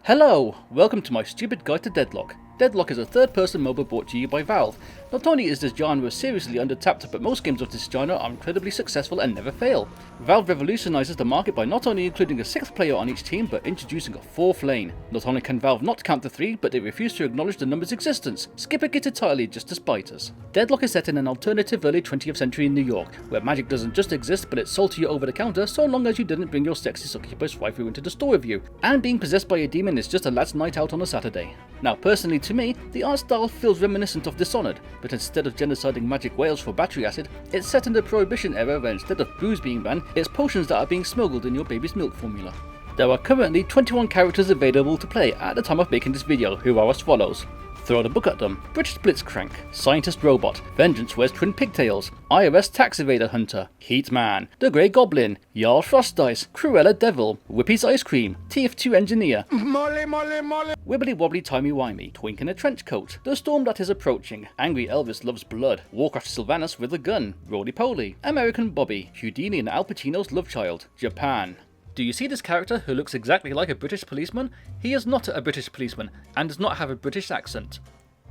Hello! Welcome to my stupid guide to Deadlock. Deadlock is a third-person MOBA brought to you by Valve. Not only is this genre seriously under-tapped, but most games of this genre are incredibly successful and never fail. Valve revolutionizes the market by not only including a 6th player on each team, but introducing a 4th lane. Not only can Valve not count to 3, but they refuse to acknowledge the number's existence, skipping it entirely just to spite us. Deadlock is set in an alternative early 20th century in New York, where magic doesn't just exist, but it's sold to you over the counter so long as you didn't bring your sexy succubus waifu into the store with you. And being possessed by a demon is just a lad's night out on a Saturday. Now personally to me, the art style feels reminiscent of Dishonored, but instead of genociding magic whales for battery acid, it's set in the Prohibition era where instead of booze being banned, it's potions that are being smuggled in your baby's milk formula. There are currently 21 characters available to play at the time of making this video, who are as follows. Throw the book at them. British Blitzcrank, Scientist Robot, Vengeance wears twin pigtails, IRS Tax Evader Hunter, Heat Man, The Grey Goblin, Jarl Frostdice, Cruella Devil, Whippy's Ice Cream, TF2 Engineer, Molly, Wibbly Wobbly Timey Wimey, Twink in a Trench Coat, The Storm That Is Approaching, Angry Elvis Loves Blood, Warcraft Sylvanas with a Gun, Roly Poly, American Bobby, Houdini and Al Pacino's Love Child, Japan. Do you see this character who looks exactly like a British policeman? He is not a British policeman and does not have a British accent.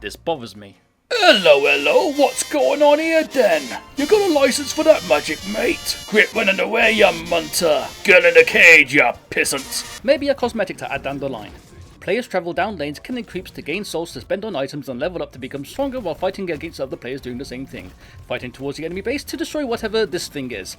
This bothers me. Hello, what's going on here then? You got a license for that magic, mate? Quit running away, you munter! Girl in a cage, you pissant! Maybe a cosmetic to add down the line. Players travel down lanes killing creeps to gain souls to spend on items and level up to become stronger while fighting against other players doing the same thing. Fighting towards the enemy base to destroy whatever this thing is.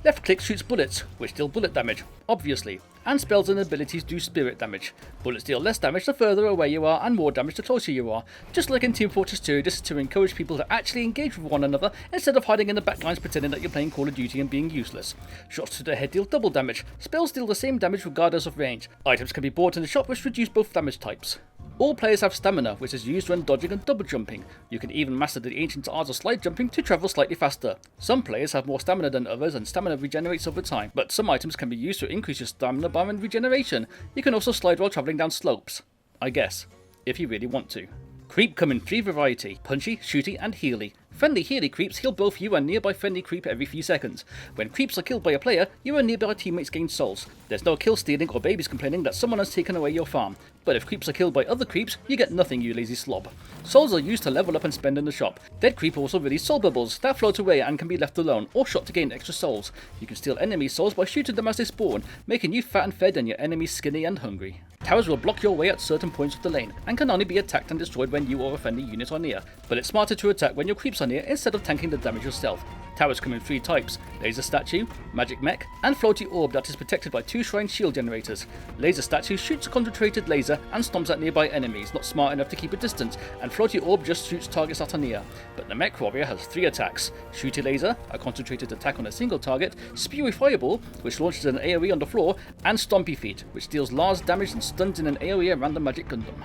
Left click shoots bullets, which deal bullet damage, obviously, and spells and abilities do spirit damage. Bullets deal less damage the further away you are and more damage the closer you are, just like in Team Fortress 2, this is to encourage people to actually engage with one another instead of hiding in the backlines pretending that you're playing Call of Duty and being useless. Shots to the head deal double damage, spells deal the same damage regardless of range. Items can be bought in the shop which reduce both damage types. All players have stamina, which is used when dodging and double jumping. You can even master the ancient art of slide jumping to travel slightly faster. Some players have more stamina than others and stamina regenerates over time, but some items can be used to increase your stamina bar and regeneration. You can also slide while travelling down slopes. I guess, if you really want to. Creep come in 3 variety, punchy, shooty and healy. Friendly healy creeps heal both you and nearby friendly creep every few seconds. When creeps are killed by a player, you and nearby teammates gain souls. There's no kill stealing or babies complaining that someone has taken away your farm. But if creeps are killed by other creeps, you get nothing, you lazy slob. Souls are used to level up and spend in the shop. Dead creep also release soul bubbles that float away and can be left alone or shot to gain extra souls. You can steal enemy souls by shooting them as they spawn, making you fat and fed and your enemies skinny and hungry. Towers will block your way at certain points of the lane, and can only be attacked and destroyed when you or a friendly unit are near, but it's smarter to attack when your creeps are near instead of tanking the damage yourself. Towers come in 3 types, Laser Statue, Magic Mech, and Floaty Orb that is protected by 2 Shrine Shield generators. Laser Statue shoots a concentrated laser and stomps at nearby enemies not smart enough to keep a distance, and Floaty Orb just shoots targets that are near. But the Mech Warrior has 3 attacks, Shooty Laser, a concentrated attack on a single target, Spewy Fireball, which launches an AoE on the floor, and Stompy Feet, which deals large damage and stuns in an AoE around the Magic Gundam.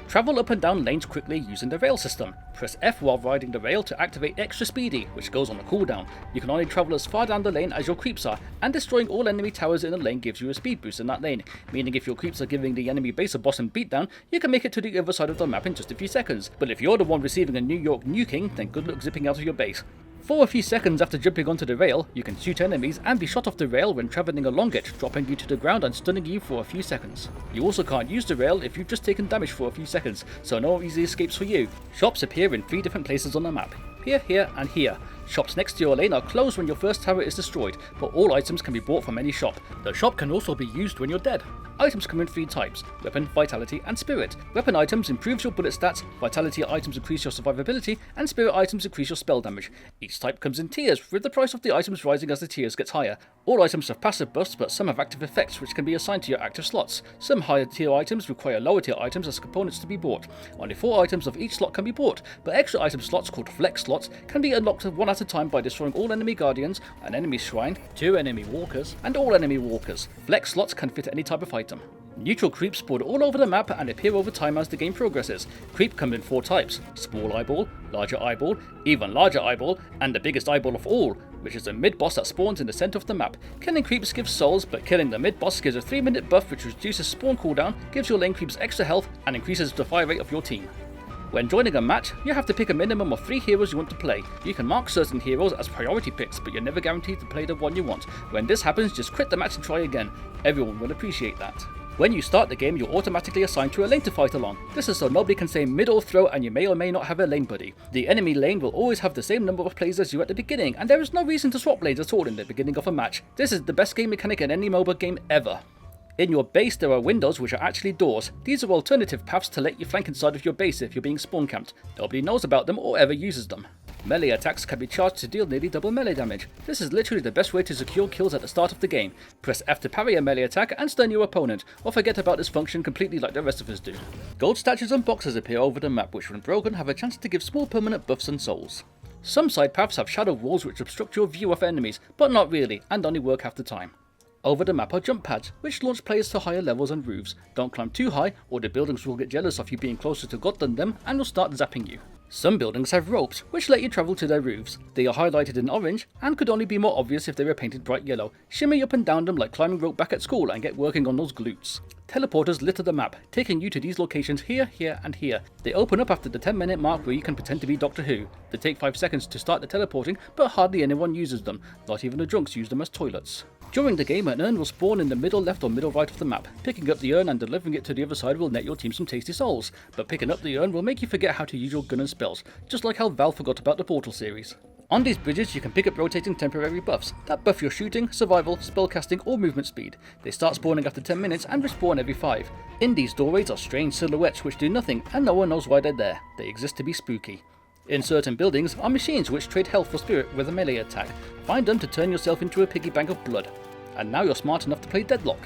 Travel up and down lanes quickly using the rail system. Press F while riding the rail to activate Extra Speedy, which goes on a cooldown. You can only travel as far down the lane as your creeps are, and destroying all enemy towers in a lane gives you a speed boost in that lane, meaning if your creeps are giving the enemy base a boss and beatdown, you can make it to the other side of the map in just a few seconds. But if you're the one receiving a New York nuking, then good luck zipping out of your base. For a few seconds after jumping onto the rail, you can shoot enemies and be shot off the rail when travelling along it, dropping you to the ground and stunning you for a few seconds. You also can't use the rail if you've just taken damage for a few seconds, so no easy escapes for you. Shops appear in 3 different places on the map. Here, and here. Shops next to your lane are closed when your first tower is destroyed, but all items can be bought from any shop. The shop can also be used when you're dead. Items come in 3 types, Weapon, Vitality and Spirit. Weapon items improves your bullet stats, Vitality items increase your survivability, and Spirit items increase your spell damage. Each type comes in tiers, with the price of the items rising as the tiers gets higher. All items have passive buffs, but some have active effects which can be assigned to your active slots. Some higher tier items require lower tier items as components to be bought. Only 4 items of each slot can be bought, but extra item slots called flex slots can be unlocked 1 at a time by destroying all enemy guardians, an enemy shrine, 2 enemy walkers, and all enemy walkers. Flex slots can fit any type of item. Neutral creeps spawn all over the map and appear over time as the game progresses. Creep come in 4 types, small eyeball, larger eyeball, even larger eyeball, and the biggest eyeball of all, which is a mid-boss that spawns in the centre of the map. Killing creeps gives souls, but killing the mid-boss gives a 3-minute buff which reduces spawn cooldown, gives your lane creeps extra health, and increases the fire rate of your team. When joining a match, you have to pick a minimum of 3 heroes you want to play. You can mark certain heroes as priority picks, but you're never guaranteed to play the one you want. When this happens, just quit the match and try again. Everyone will appreciate that. When you start the game, you're automatically assigned to a lane to fight along. This is so nobody can say mid or throw and you may or may not have a lane buddy. The enemy lane will always have the same number of players as you at the beginning, and there is no reason to swap lanes at all in the beginning of a match. This is the best game mechanic in any MOBA game ever. In your base there are windows which are actually doors. These are alternative paths to let you flank inside of your base if you're being spawn camped. Nobody knows about them or ever uses them. Melee attacks can be charged to deal nearly double melee damage. This is literally the best way to secure kills at the start of the game. Press F to parry a melee attack and stun your opponent, or forget about this function completely like the rest of us do. Gold statues and boxes appear over the map which when broken have a chance to give small permanent buffs and souls. Some side paths have shadow walls which obstruct your view of enemies, but not really, and only work half the time. Over the map are jump pads, which launch players to higher levels and roofs. Don't climb too high, or the buildings will get jealous of you being closer to God than them and will start zapping you. Some buildings have ropes, which let you travel to their roofs. They are highlighted in orange, and could only be more obvious if they were painted bright yellow. Shimmy up and down them like climbing rope back at school and get working on those glutes. Teleporters litter the map, taking you to these locations here, here, and here. They open up after the 10-minute mark where you can pretend to be Doctor Who. They take 5 seconds to start the teleporting, but hardly anyone uses them. Not even the drunks use them as toilets. During the game, an urn will spawn in the middle left or middle right of the map. Picking up the urn and delivering it to the other side will net your team some tasty souls, but picking up the urn will make you forget how to use your gun and spells, just like how Valve forgot about the Portal series. On these bridges you can pick up rotating temporary buffs that buff your shooting, survival, spellcasting or movement speed. They start spawning after 10 minutes and respawn every 5. In these doorways are strange silhouettes which do nothing and no one knows why they're there. They exist to be spooky. In certain buildings are machines which trade health for spirit with a melee attack. Find them to turn yourself into a piggy bank of blood. And now you're smart enough to play Deadlock.